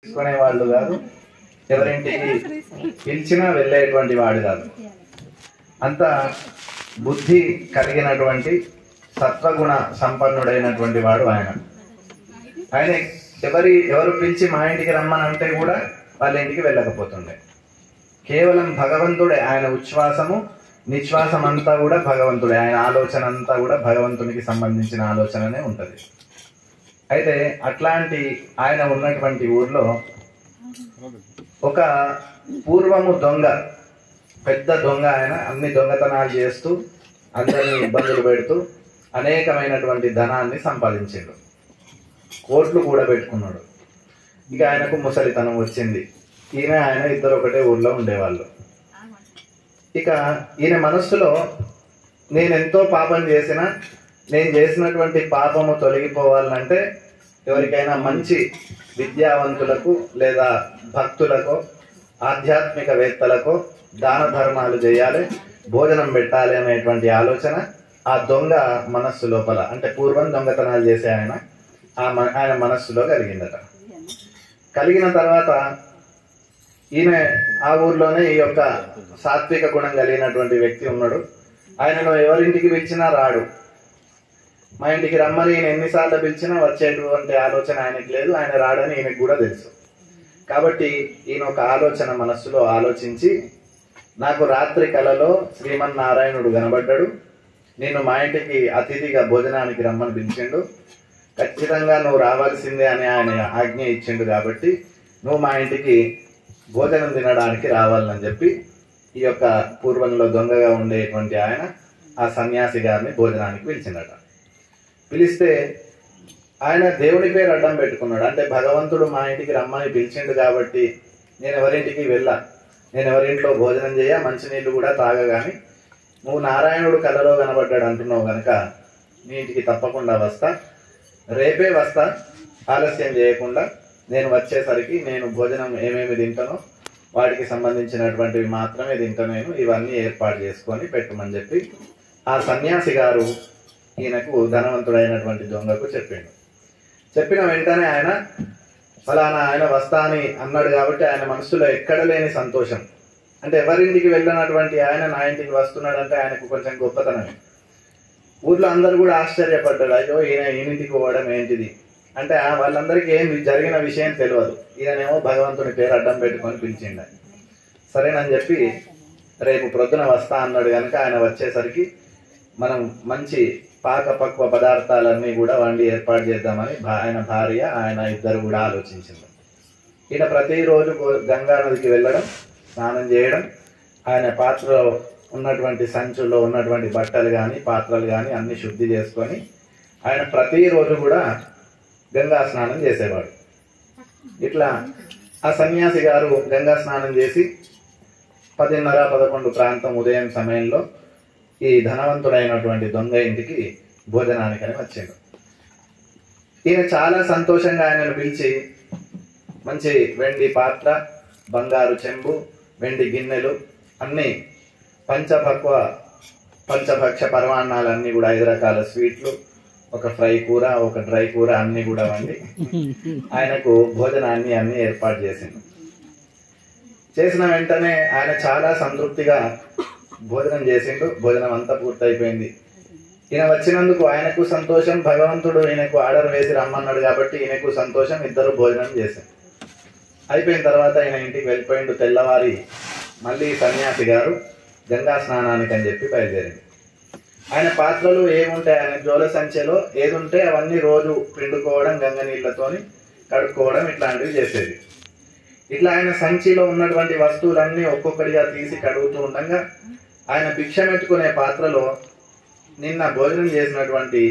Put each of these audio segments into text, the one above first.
తీసుకునే వాళ్ళు కాదు, ఎవరింటికి పిలిచినా వెళ్ళేటువంటి వాడు కాదు. అంత బుద్ధి కలిగినటువంటి సత్వగుణ సంపన్నుడైనటువంటి వాడు ఆయన. ఆయన ఎవరు పిలిచి మా ఇంటికి రమ్మని అంటే కూడా వాళ్ళ ఇంటికి వెళ్ళకపోతుండే. కేవలం భగవంతుడే ఆయన ఉచ్ఛ్వాసము నిశ్వాసం అంతా కూడా భగవంతుడే. ఆయన ఆలోచన అంతా కూడా భగవంతునికి సంబంధించిన ఆలోచననే ఉంటుంది. అయితే అట్లాంటి ఆయన ఉన్నటువంటి ఊర్లో ఒక పూర్వము దొంగ, పెద్ద దొంగ, ఆయన అన్ని దొంగతనాలు చేస్తూ అందరినీ ఇబ్బందులు పెడుతూ అనేకమైనటువంటి ధనాన్ని సంపాదించాడు, కోట్లు కూడా పెట్టుకున్నాడు. ఇక ఆయనకు ముసలితనం వచ్చింది. ఆయన ఇద్దరు ఒకటే ఊర్లో ఉండేవాళ్ళు. ఇక ఈయన మనస్సులో నేను ఎంతో పాపం చేసినా నేను చేసినటువంటి పాపము తొలగిపోవాలంటే ఎవరికైనా మంచి విద్యావంతులకు లేదా భక్తులకు ఆధ్యాత్మికవేత్తలకు దాన ధర్మాలు చేయాలి, భోజనం పెట్టాలి అనేటువంటి ఆలోచన ఆ దొంగ మనస్సు లోపల, అంటే పూర్వం దొంగతనాలు చేసే ఆయన మనస్సులో కలిగిందట. కలిగిన తర్వాత ఈయన ఆ ఊర్లోనే ఈ యొక్క సాత్విక గుణం కలిగినటువంటి వ్యక్తి ఉన్నాడు. ఆయనను ఎవరింటికి పిలిచినా రాడు. మా ఇంటికి రమ్మని ఈయన ఎన్నిసార్లు పిలిచినా వచ్చేటువంటి ఆలోచన ఆయనకి లేదు. ఆయన రాడని ఈయనకు కూడా తెలుసు. కాబట్టి ఈయన ఒక ఆలోచన మనస్సులో ఆలోచించి, నాకు రాత్రి కలలో శ్రీమన్నారాయణుడు కనబడ్డాడు, నిన్ను మా ఇంటికి అతిథిగా భోజనానికి రమ్మని పిలిచిండు, ఖచ్చితంగా నువ్వు రావాల్సిందే అని ఆయన ఆజ్ఞ ఇచ్చిండు, కాబట్టి నువ్వు మా ఇంటికి భోజనం తినడానికి రావాలని చెప్పి ఈ యొక్క పూర్వంలో దొంగగా ఉండేటువంటి ఆయన ఆ సన్యాసి గారిని భోజనానికి పిలిచిందట. పిలిస్తే ఆయన దేవుడి పేరు అడ్డం పెట్టుకున్నాడు. అంటే భగవంతుడు మా ఇంటికి రమ్మని పిలిచిండు కాబట్టి నేను ఎవరింటికి వెళ్ళా, నేను ఎవరింట్లో భోజనం చేయ, మంచినీళ్ళు కూడా తాగగాని నువ్వు నారాయణుడు కలలో కనబడ్డాడు అంటున్నావు కనుక నీ ఇంటికి తప్పకుండా వస్తా, రేపే వస్తా, ఆలస్యం చేయకుండా. నేను వచ్చేసరికి నేను భోజనం ఏమేమి తింటానో వాటికి సంబంధించినటువంటివి మాత్రమే తింటా, నేను ఇవన్నీ ఏర్పాటు చేసుకొని పెట్టమని చెప్పి ఆ సన్యాసి గారు ఈయనకు ధనవంతుడైనటువంటి దొంగకు చెప్పిండు. చెప్పిన వెంటనే ఆయన ఫలానా ఆయన వస్తా అని అన్నాడు కాబట్టి ఆయన మనసులో ఎక్కడ లేని సంతోషం. అంటే ఎవరింటికి వెళ్ళినటువంటి ఆయన నా ఇంటికి వస్తున్నాడంటే ఆయనకు కొంచెం గొప్పతనమే. ఊర్లో అందరూ కూడా ఆశ్చర్యపడ్డాడు, అయ్యో ఈయనింటికి పోవడం ఏంటిది అంటే వాళ్ళందరికీ ఏం జరిగిన విషయం తెలియదు. ఈయనేమో భగవంతుని పేరు అడ్డం పెట్టుకొని పిలిచిండ. సరేనని చెప్పి రేపు ప్రొద్దున వస్తా అన్నాడు కనుక ఆయన వచ్చేసరికి మనం మంచి పాకపక్వ పదార్థాలన్నీ కూడా వండి ఏర్పాటు చేద్దామని ఆయన భార్య ఆయన ఇద్దరు కూడా ఆలోచించింది. ఈయన ప్రతిరోజు గంగా నదికి వెళ్ళడం, స్నానం చేయడం, ఆయన పాత్రలో ఉన్నటువంటి సంచుల్లో ఉన్నటువంటి బట్టలు కానీ పాత్రలు కానీ అన్ని శుద్ధి చేసుకొని ఆయన ప్రతిరోజు కూడా గంగా స్నానం చేసేవాడు. ఇట్లా ఆ సన్యాసి గారు గంగా స్నానం చేసి 10:30-11 ప్రాంతం ఉదయం సమయంలో ఈ ధనవంతుడైనటువంటి దొంగ ఇంటికి భోజనానికని వచ్చాడు. ఈయన చాలా సంతోషంగా ఆయనను పిలిచి మంచి వెండి పాత్ర, బంగారు చెంబు, వెండి గిన్నెలు, అన్ని పంచభక్ష పరమాన్నాలన్నీ కూడా 5 రకాల స్వీట్లు, ఒక ఫ్రై కూర, ఒక డ్రై కూర అన్ని కూడా వండి ఆయనకు భోజనాన్ని అన్ని ఏర్పాటు చేసింది. చేసిన వెంటనే ఆయన చాలా సంతృప్తిగా భోజనం చేసిండు. భోజనం అంతా పూర్తయిపోయింది. ఈయన వచ్చినందుకు ఆయనకు సంతోషం, భగవంతుడు ఈయనకు ఆర్డర్ వేసి రమ్మన్నాడు కాబట్టి ఈయనకు సంతోషం. ఇద్దరు భోజనం చేశారు. అయిపోయిన తర్వాత ఈయన ఇంటికి వెళ్ళిపోయిండు. తెల్లవారి మళ్ళీ సన్యాసి గారు గంగా స్నానానికి అని చెప్పి బయలుదేరింది. ఆయన పాత్రలు ఏముంటాయి, ఆయన జోల సంఖ్యలో ఏది ఉంటే అవన్నీ రోజు పిండుకోవడం, గంగ నీళ్లతోని కడుక్కోవడం ఇట్లాంటివి చేసేది. ఇట్లా ఆయన సంచిలో ఉన్నటువంటి వస్తువులన్నీ ఒక్కొక్కటిగా తీసి కడుగుతూ ఉండగా ఆయన భిక్షమెత్తుకునే పాత్రలో నిన్న భోజనం చేసినటువంటి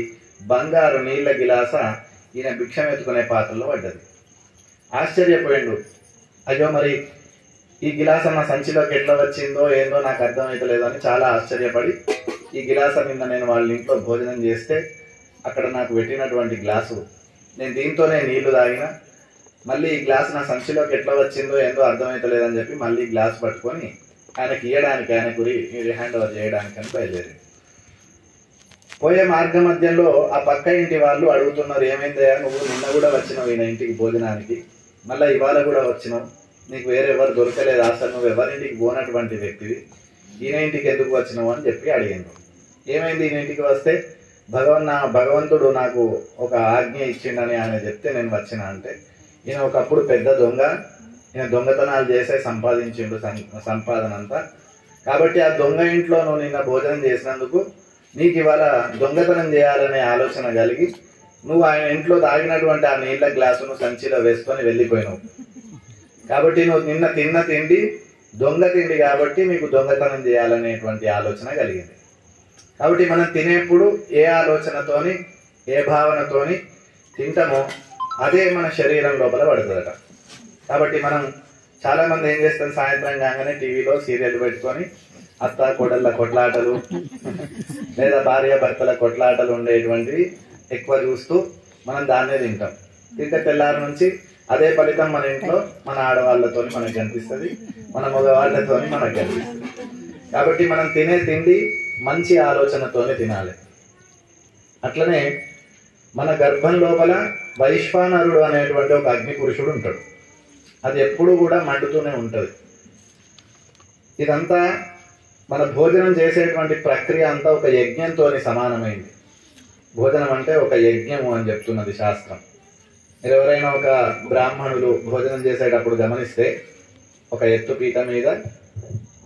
బంగారు నీళ్ల గిలాస ఈయన భిక్షమెత్తుకునే పాత్రలో పడ్డది. ఆశ్చర్యపోయిండు, అయ్యో మరి ఈ గిలాస మా సంచిలోకి ఎట్లా వచ్చిందో ఏందో నాకు అర్థమవుతలేదు అని చాలా ఆశ్చర్యపడి, ఈ గిలాస నిన్న నేను వాళ్ళ ఇంట్లో భోజనం చేస్తే అక్కడ నాకు పెట్టినటువంటి గ్లాసు, నేను దీంతోనే నీళ్లు తాగిన, మళ్ళీ ఈ గ్లాస్ నా సంచిలోకి ఎట్లా వచ్చిందో ఏందో అర్థమవుతలేదని చెప్పి మళ్ళీ గ్లాస్ పట్టుకొని ఆయనకి ఇయ్యడానికి, ఆయనకు హ్యాండ్ ఓవర్ చేయడానికి అని బయలుదేరి పోయే మార్గ మధ్యంలో ఆ పక్క ఇంటి వాళ్ళు అడుగుతున్నారు, ఏమైందయ్యా నువ్వు నిన్న కూడా వచ్చినావు ఈయన ఇంటికి భోజనానికి, మళ్ళీ ఇవాళ కూడా వచ్చినావు, నీకు వేరెవరు దొరకలేదు, అసలు నువ్వు ఎవరింటికి పోనటువంటి వ్యక్తివి, ఈయన ఇంటికి ఎందుకు వచ్చినావు అని చెప్పి అడిగిండు. ఏమైంది, ఈయన ఇంటికి వస్తే భగవంతుడు నాకు ఒక ఆజ్ఞ ఇచ్చిండని ఆయన చెప్తే నేను వచ్చిన అంటే, ఈయన ఒకప్పుడు పెద్ద దొంగ, ఈయన దొంగతనాలు చేసే సంపాదించిండు సంపాదన అంతా. కాబట్టి ఆ దొంగ ఇంట్లో నువ్వు నిన్న భోజనం చేసినందుకు నీకు ఇవాళ దొంగతనం చేయాలనే ఆలోచన కలిగి నువ్వు ఆయన ఇంట్లో తాగినటువంటి ఆ నీళ్ళ గ్లాసును సంచిలో వేసుకొని వెళ్ళిపోయినావు. కాబట్టి నువ్వు నిన్న తిన్న తిండి దొంగ తిండి కాబట్టి మీకు దొంగతనం చేయాలనేటువంటి ఆలోచన కలిగింది. కాబట్టి మనం తినేప్పుడు ఏ ఆలోచనతోని ఏ భావనతోని తింటామో అదే మన శరీరం లోపల పడుతుందట. కాబట్టి మనం చాలామంది ఏం చేస్తాం, సాయంత్రం కాగానే టీవీలో సీరియల్ పెట్టుకొని అత్త కోడళ్ళ కొట్లాటలు లేదా భార్య భర్తల కొట్లాటలు ఉండేటువంటివి ఎక్కువ చూస్తూ మనం దాన్నే తింటాం. తింటే తెల్లారి నుంచి అదే ఫలితం మన ఇంట్లో మన ఆడవాళ్ళతో మనకు కనిపిస్తుంది, మన మగవాళ్ళతో మనకు కనిపిస్తుంది. కాబట్టి మనం తినే తిండి మంచి ఆలోచనతోనే తినాలి. అట్లనే మన గర్భం లోపల వైశ్వానరుడు అనేటువంటి ఒక అగ్ని పురుషుడు ఉంటాడు. అది ఎప్పుడు కూడా మండుతూనే ఉంటుంది. ఇదంతా మన భోజనం చేసేటువంటి ప్రక్రియ అంతా ఒక యజ్ఞంతో సమానమైంది. భోజనం అంటే ఒక యజ్ఞము అని చెప్తున్నది శాస్త్రం. మీరు ఎవరైనా ఒక బ్రాహ్మణులు భోజనం చేసేటప్పుడు గమనిస్తే ఒక ఎత్తుపీట మీద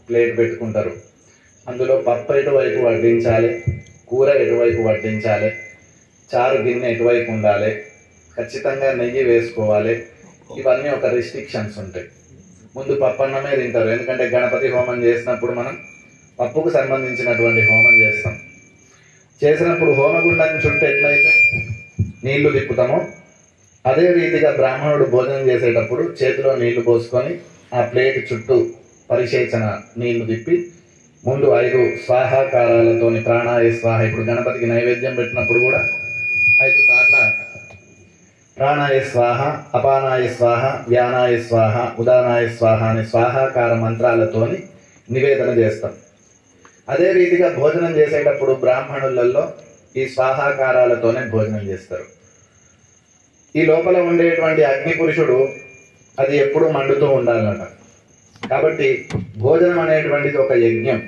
ప్లేట్ పెట్టుకుంటారు. అందులో పప్పు ఎటువైపు వడ్డించాలి, కూర ఎటువైపు వడ్డించాలి, చారు గిన్నె ఎటువైపు ఉండాలి, ఖచ్చితంగా నెయ్యి వేసుకోవాలి. ఇవన్నీ ఒక రిస్ట్రిక్షన్స్ ఉంటాయి. ముందు పప్పు అన్నమే తింటారు, ఎందుకంటే గణపతి హోమం చేసినప్పుడు మనం పప్పుకు సంబంధించినటువంటి హోమం చేస్తాం. చేసినప్పుడు హోమగుండం చుట్టూ ఎట్లయితే నీళ్లు తిప్పుతామో అదే రీతిగా బ్రాహ్మణుడు భోజనం చేసేటప్పుడు చేతిలో నీళ్లు పోసుకొని ఆ ప్లేట్ చుట్టూ పరిశేచన నీళ్లు తిప్పి ముందు 5 స్వాహాకారాలతోని ప్రాణాయ స్వాహ, ఇప్పుడు గణపతికి నైవేద్యం పెట్టినప్పుడు కూడా 5 సార్ల ప్రాణాయ స్వాహ, అపానాయ స్వాహ, వ్యానాయ స్వాహ, ఉదానాయ స్వాహ అనే స్వాహాకార మంత్రాలతోని నివేదన చేస్తాం. అదే రీతిగా భోజనం చేసేటప్పుడు బ్రాహ్మణులలో ఈ స్వాహాకారాలతోనే భోజనం చేస్తారు. ఈ లోపల ఉండేటువంటి అగ్ని పురుషుడు అది ఎప్పుడూ మండుతూ ఉండాలన్నమాట. కాబట్టి భోజనం అనేటువంటిది ఒక యజ్ఞం.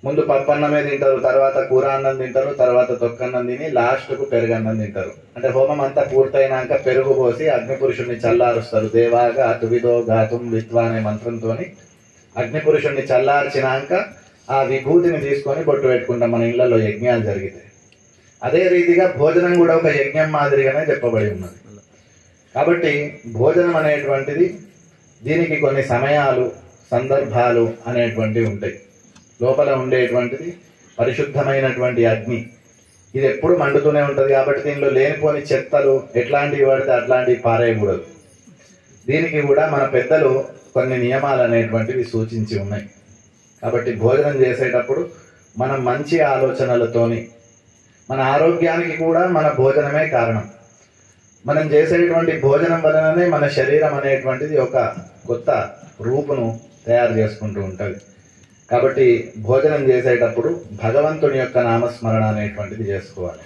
ముందు పప్పు అన్నమే తింటారు, తర్వాత కూర అన్నం తింటారు, తర్వాత తొక్కన్నం తిని లాస్ట్కు పెరుగన్నం తింటారు. అంటే హోమం అంతా పూర్తయినాక పెరుగు పోసి అగ్ని పురుషుడిని చల్లారుస్తారు. దేవాగా తువిదో ఘాతుం విత్వా అనే మంత్రంతో అగ్ని పురుషుడిని చల్లార్చినాక ఆ విభూతిని తీసుకొని బొట్టు పెట్టుకుంటాం మన ఇళ్లలో యజ్ఞాలు జరిగితే. అదే రీతిగా భోజనం కూడా ఒక యజ్ఞం మాదిరిగానే చెప్పబడి ఉన్నది. కాబట్టి భోజనం అనేటువంటిది దీనికి కొన్ని సమయాలు సందర్భాలు అనేటువంటివి ఉంటాయి. లోపల ఉండేటువంటిది పరిశుద్ధమైనటువంటి అగ్ని, ఇది ఎప్పుడు మండుతూనే ఉంటుంది. కాబట్టి దీనిలో లేనిపోని చెత్తలు ఎట్లాంటివి పడితే అట్లాంటివి పారేయకూడదు. దీనికి కూడా మన పెద్దలు కొన్ని నియమాలు అనేటువంటివి సూచించి ఉన్నాయి. కాబట్టి భోజనం చేసేటప్పుడు మనం మంచి ఆలోచనలతోని, మన ఆరోగ్యానికి కూడా మన భోజనమే కారణం. మనం చేసేటువంటి భోజనం వలననే మన శరీరం అనేటువంటిది ఒక కొత్త రూపును తయారు చేసుకుంటూ ఉంటుంది. కాబట్టి భోజనం చేసేటప్పుడు భగవంతుని యొక్క నామస్మరణ అనేటువంటిది చేసుకోవాలి.